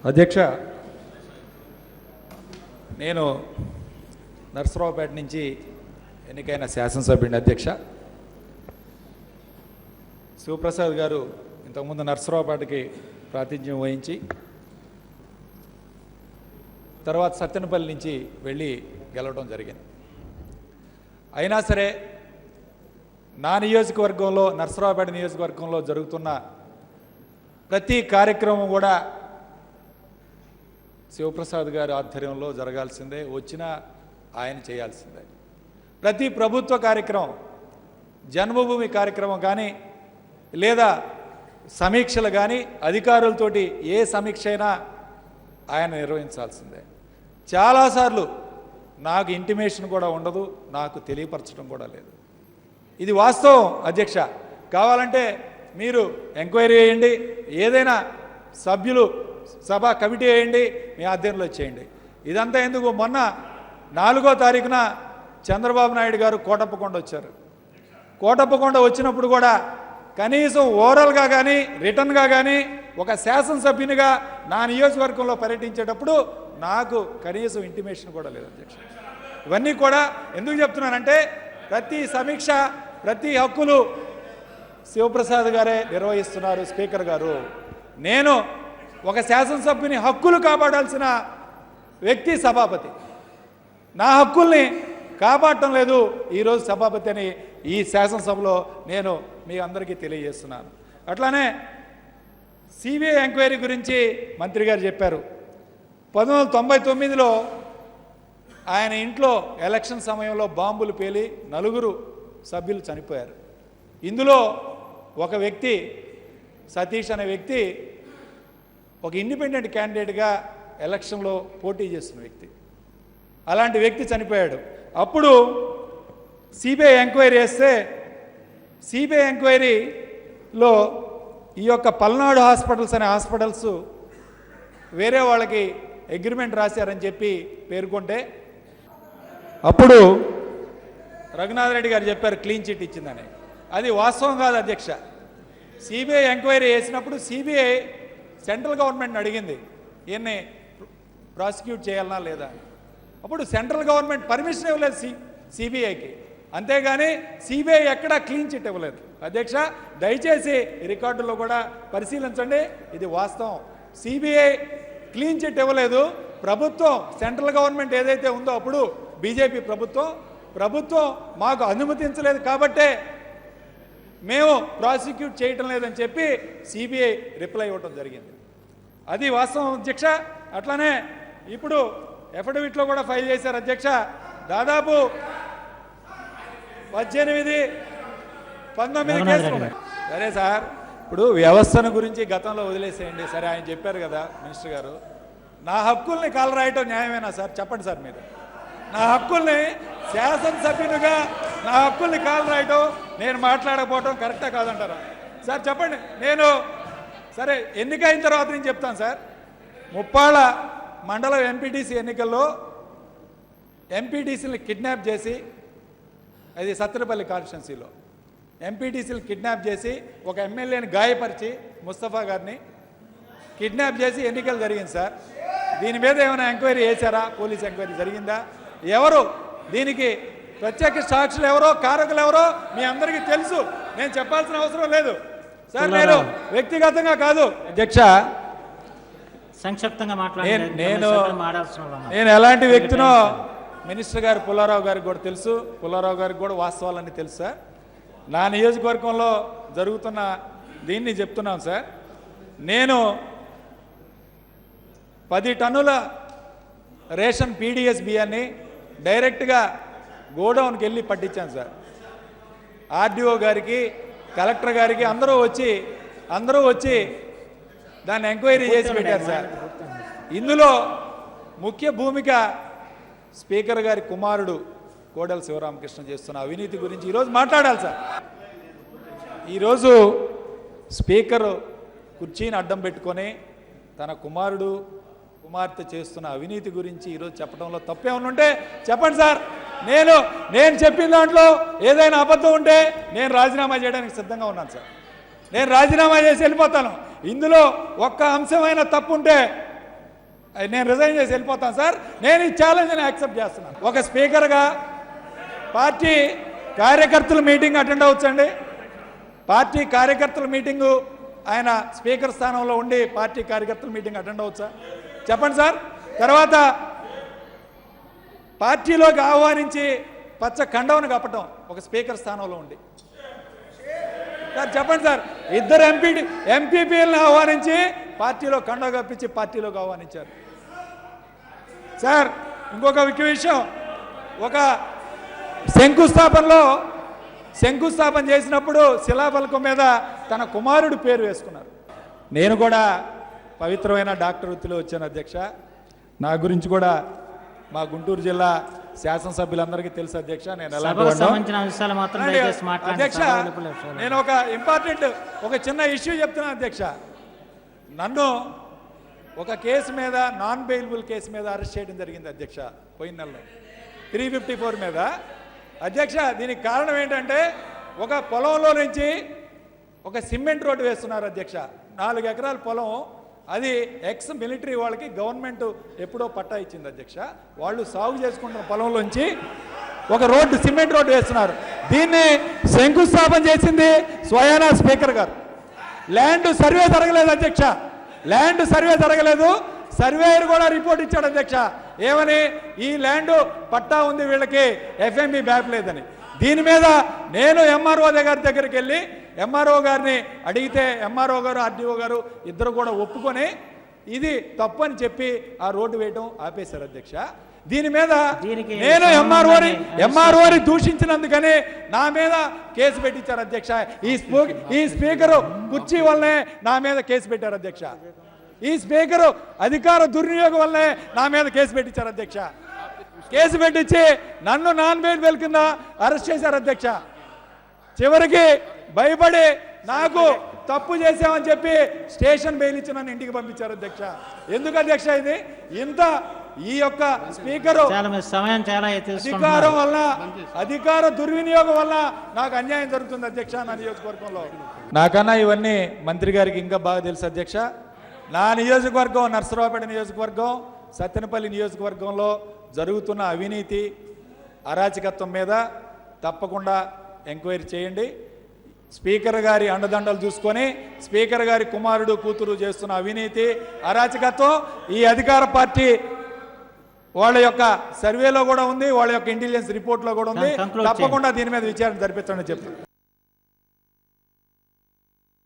అధ్యక్ష, నేను నర్సరావుపేట నుంచి ఎన్నికైన శాసనసభ్యుడిని. అధ్యక్ష, శివప్రసాద్ గారు ఇంతకుముందు నర్సరావుపేటకి ప్రాతినిధ్యం వహించి తర్వాత సత్తెనపల్లి నుంచి వెళ్ళి గెలవడం జరిగింది. అయినా సరే నా నియోజకవర్గంలో, నర్సరావుపేట నియోజకవర్గంలో జరుగుతున్న ప్రతి కార్యక్రమం కూడా శివప్రసాద్ గారి ఆధ్వర్యంలో జరగాల్సిందే, వచ్చినా ఆయన చేయాల్సిందే. ప్రతి ప్రభుత్వ కార్యక్రమం, జన్మభూమి కార్యక్రమం కానీ లేదా సమీక్షలు కానీ అధికారులతోటి ఏ సమీక్ష అయినా ఆయన నిర్వహించాల్సిందే. చాలాసార్లు నాకు ఇంటిమేషన్ కూడా ఉండదు, నాకు తెలియపరచడం కూడా లేదు. ఇది వాస్తవం అధ్యక్ష. కావాలంటే మీరు ఎంక్వైరీ చేయండి, ఏదైనా సభ్యులు సభ కమిటీ వేయండి, మీ ఆధ్వర్యంలో చేయండి. ఇదంతా ఎందుకు? మొన్న 4వ తారీఖున చంద్రబాబు నాయుడు గారు కోటప్పకొండ వచ్చారు. కోటప్పకొండ వచ్చినప్పుడు కూడా కనీసం ఓరల్గా కానీ రిటర్న్గా కానీ ఒక శాసనసభ్యునిగా నా నియోజకవర్గంలో పర్యటించేటప్పుడు నాకు కనీసం ఇంటిమేషన్ కూడా లేదు అధ్యక్ష. ఇవన్నీ కూడా ఎందుకు చెప్తున్నానంటే ప్రతి సమీక్ష, ప్రతి హక్కులు శివప్రసాద్ గారే నిర్వహిస్తున్నారు. స్పీకర్ గారు, నేను ఒక శాసనసభ్యుని హక్కులు కాపాడాల్సిన వ్యక్తి సభాపతి. నా హక్కుల్ని కాపాడటం లేదు ఈరోజు సభాపతి అని ఈ శాసనసభలో నేను మీ అందరికీ తెలియజేస్తున్నాను. అట్లానే సిబిఐ ఎంక్వైరీ గురించి మంత్రి గారు చెప్పారు. 1999లో ఆయన ఇంట్లో ఎలక్షన్ సమయంలో బాంబులు పేలి 4 సభ్యులు చనిపోయారు. ఇందులో ఒక వ్యక్తి, సతీష్ అనే వ్యక్తి, ఒక ఇండిపెండెంట్ క్యాండిడేట్గా ఎలక్షన్లో పోటీ చేస్తున్న వ్యక్తి. అలాంటి వ్యక్తి చనిపోయాడు. అప్పుడు సిబిఐ ఎంక్వైరీ చేస్తే సిబిఐ ఎంక్వైరీలో ఈ యొక్క పల్నాడు హాస్పిటల్స్ అనే హాస్పిటల్స్ వేరే వాళ్ళకి అగ్రిమెంట్ రాశారని చెప్పి పేర్కొంటే అప్పుడు రఘునాథ్ రెడ్డి గారు చెప్పారు క్లీన్ చిట్ ఇచ్చిందని. అది వాస్తవం కాదు అధ్యక్ష. సిబిఐ ఎంక్వైరీ చేసినప్పుడు సిబిఐ సెంట్రల్ గవర్నమెంట్ని అడిగింది ఈయన్ని ప్రాసిక్యూట్ చేయాలన్నా లేదా. అప్పుడు సెంట్రల్ గవర్నమెంట్ పర్మిషన్ ఇవ్వలేదు సిబిఐకి. అంతేగాని సిబిఐ ఎక్కడా క్లీన్ చిట్ ఇవ్వలేదు అధ్యక్ష. దయచేసి ఈ రికార్డులో కూడా పరిశీలించండి, ఇది వాస్తవం. సిబిఐ క్లీన్ చిట్ ఇవ్వలేదు. ప్రభుత్వం, సెంట్రల్ గవర్నమెంట్ ఏదైతే ఉందో అప్పుడు బీజేపీ ప్రభుత్వం మాకు అనుమతించలేదు కాబట్టే మేము ప్రాసిక్యూట్ చేయటం లేదని చెప్పి సిబిఐ రిప్లై ఇవ్వటం జరిగింది. అది వాస్తవం అధ్యక్ష. అట్లానే ఇప్పుడు ఎఫిడవిట్లో కూడా ఫైల్ చేశారు అధ్యక్ష. దాదాపు 18, 19 కేసులు ఉన్నాయి. సరే సార్, ఇప్పుడు వ్యవస్థను గురించి గతంలో వదిలేసేయండి. సరే, ఆయన చెప్పారు కదా మినిస్టర్ గారు, నా హక్కుల్ని కాలరాయటం న్యాయమేనా సార్? చెప్పండి సార్ మీరు. నా హక్కుల్ని శాసనసభ్యునిగా నా హక్కుల్ని కాలరాయటం, నేను మాట్లాడకపోవటం కరెక్టా కాదంటారా సార్? చెప్పండి. నేను సరే ఎన్నికైన తర్వాత నేను చెప్తాను సార్. ముప్పాళ్ళ మండలం ఎంపీటీసీ ఎన్నికల్లో ఎంపీటీసీని కిడ్నాప్ చేసి, అది సత్తెనపల్లి కాన్స్టిట్యున్సీలో ఎంపీటీసీలు కిడ్నాప్ చేసి ఒక ఎమ్మెల్యేని గాయపరిచి, ముస్తఫా గారిని కిడ్నాప్ చేసి ఎన్నికలు జరిగింది సార్. దీని మీద ఏమైనా ఎంక్వైరీ చేశారా? పోలీస్ ఎంక్వైరీ జరిగిందా? ఎవరు దీనికి ప్రత్యేక సాక్షులు ఎవరో, కారకులు ఎవరో మీ అందరికీ తెలుసు. నేను చెప్పాల్సిన అవసరం లేదు సార్. నేను వ్యక్తిగతంగా కాదు అధ్యక్ష, సంక్షిప్తంగా నేను ఎలాంటి వ్యక్తినో మినిస్టర్ గారు పుల్లారావు గారికి కూడా తెలుసు, పుల్లారావు గారికి కూడా వాస్తవాలన్నీ తెలుసు సార్. నా నియోజకవర్గంలో జరుగుతున్న దీన్ని చెప్తున్నాను సార్. నేను 10 టన్నుల రేషన్ పీడిఎస్ బియ్యాన్ని డైరెక్ట్గా గోడౌన్కి వెళ్ళి పట్టించాను సార్. ఆర్డీఓ గారికి, కలెక్టర్ గారికి అందరూ వచ్చి దాన్ని ఎంక్వైరీ చేసి పెట్టారు సార్. ఇందులో ముఖ్య భూమిక స్పీకర్ గారి కుమారుడు కోడెల శివరామకృష్ణ చేస్తున్న అవినీతి గురించి ఈరోజు మాట్లాడాలి సార్. ఈరోజు స్పీకర్ కుర్చీని అడ్డం పెట్టుకొని తన కుమార్తె చేస్తున్న అవినీతి గురించి ఈరోజు చెప్పడంలో తప్పేమన్నా ఉంటే చెప్పండి సార్. నేను చెప్పిన దాంట్లో ఏదైనా అబద్ధం ఉంటే నేను రాజీనామా చేయడానికి సిద్ధంగా ఉన్నాను సార్. నేను రాజీనామా చేసి వెళ్ళిపోతాను. ఇందులో ఒక్క అంశమైన తప్పు ఉంటే నేను రిజైన్ చేసి వెళ్ళిపోతాను సార్. నేను ఈ ఛాలెంజ్ని యాక్సెప్ట్ చేస్తున్నాను. ఒక స్పీకర్గా పార్టీ కార్యకర్తల మీటింగ్ అటెండ్ అవ్వచ్చండి. పార్టీ కార్యకర్తల మీటింగు ఆయన స్పీకర్ స్థానంలో ఉండి పార్టీ కార్యకర్తల మీటింగ్ అటెండ్ అవ్వచ్చా చెప్పండి సార్. తర్వాత పార్టీలోకి ఆహ్వానించి పచ్చ కండవను కప్పటం ఒక స్పీకర్ స్థానంలో ఉండి సార్ చెప్పండి సార్. ఇద్దరు ఎంపీపీలను ఆహ్వానించి పార్టీలో కండవ కప్పించి పార్టీలోకి ఆహ్వానించారు సార్. ఇంకొక ముఖ్య విషయం, ఒక శంకుస్థాపన చేసినప్పుడు శిలాఫలకం మీద తన కుమారుడు పేరు వేసుకున్నారు. నేను కూడా పవిత్రమైన డాక్టర్ వృత్తిలో వచ్చాను అధ్యక్ష. నా గురించి కూడా మా గుంటూరు జిల్లా శాసనసభ్యులందరికీ తెలుసు అధ్యక్ష. నేను ఎలా అధ్యక్ష, నేను ఒక ఇంపార్టెంట్ ఒక చిన్న ఇష్యూ చెప్తున్నాను అధ్యక్ష. నన్ను ఒక కేసు మీద నాన్ బెయిలబుల్ కేసు మీద అరెస్ట్ చేయడం జరిగింది అధ్యక్ష పోయిన నెలలో 354 మీద అధ్యక్ష. దీనికి కారణం ఏంటంటే ఒక పొలంలో నుంచి ఒక సిమెంట్ రోడ్డు వేస్తున్నారు అధ్యక్ష. 4 ఎకరాల పొలం, అది ఎక్స్ మిలిటరీ వాళ్ళకి గవర్నమెంట్ ఎప్పుడో పట్టా ఇచ్చింది అధ్యక్ష. వాళ్ళు సాగు చేసుకుంటున్న పొలంలోంచి ఒక రోడ్డు, సిమెంట్ రోడ్డు వేస్తున్నారు. దీన్ని శంకుస్థాపన చేసింది స్వయానా స్పీకర్ గారు. ల్యాండ్ సర్వే జరగలేదు అధ్యక్ష, ల్యాండ్ సర్వే జరగలేదు. సర్వేయర్ కూడా రిపోర్ట్ ఇచ్చాడు అధ్యక్ష. ఏమని? ఈ ల్యాండ్ పట్టా ఉంది వీళ్ళకి, ఎఫ్ఎంబి బ్యాప్ లేదని. దీని మీద నేను ఎంఆర్ఓ దగ్గరికి వెళ్ళి ఎంఆర్ఓ గారిని అడిగితే ఎంఆర్ఓ గారు ఆర్డీఓ గారు ఇద్దరు కూడా ఒప్పుకొని ఇది తప్పు అని చెప్పి ఆ రోడ్డు వేయడం ఆపేశారు అధ్యక్ష. దీని మీద నేను ఎంఆర్ఓని దూషించినందుకని నా మీద కేసు పెట్టించారు అధ్యక్ష. ఈ స్పీకరు కుర్చీ వల్లనే నా మీద కేసు పెట్టారు అధ్యక్ష. ఈ స్పీకరు అధికార దుర్వినియోగం వల్లనే నా మీద కేసు పెట్టించారు అధ్యక్ష. కేసు పెట్టించి నన్ను నాన్ బెయిల్ కింద అరెస్ట్ చేశారు అధ్యక్ష. చివరికి భయపడి నాకు తప్పు చేశామని చెప్పి స్టేషన్ బెయిల్ ఇచ్చి నన్ను ఇంటికి పంపించారు అధ్యక్ష. ఎందుకు అధ్యక్ష ఇది ఇంత? ఈ యొక్క స్పీకరు అధికారం వల్ల, అధికార దుర్వినియోగం వల్ల నాకు అన్యాయం జరుగుతుంది అధ్యక్ష నా నియోజకవర్గంలో. నాకన్నా ఇవన్నీ మంత్రి గారికి ఇంకా బాగా తెలుసు అధ్యక్ష. నా నియోజకవర్గం నర్సరావుపేట నియోజకవర్గం, సత్తెనపల్లి నియోజకవర్గంలో జరుగుతున్న అవినీతి అరాచకత్వం మీద తప్పకుండా ఎంక్వైరీ చేయండి. స్పీకర్ గారి అండదండలు చూసుకొని స్పీకర్ గారి కుమారుడు కూతురు చేస్తున్న అవినీతి అరాచకత్వం ఈ అధికార పార్టీ వాళ్ళ యొక్క సర్వేలో కూడా ఉంది, వాళ్ళ యొక్క ఇంటెలిజెన్స్ రిపోర్ట్లో కూడా ఉంది. తప్పకుండా దీని మీద విచారణ జరిపించండి చెప్తాను.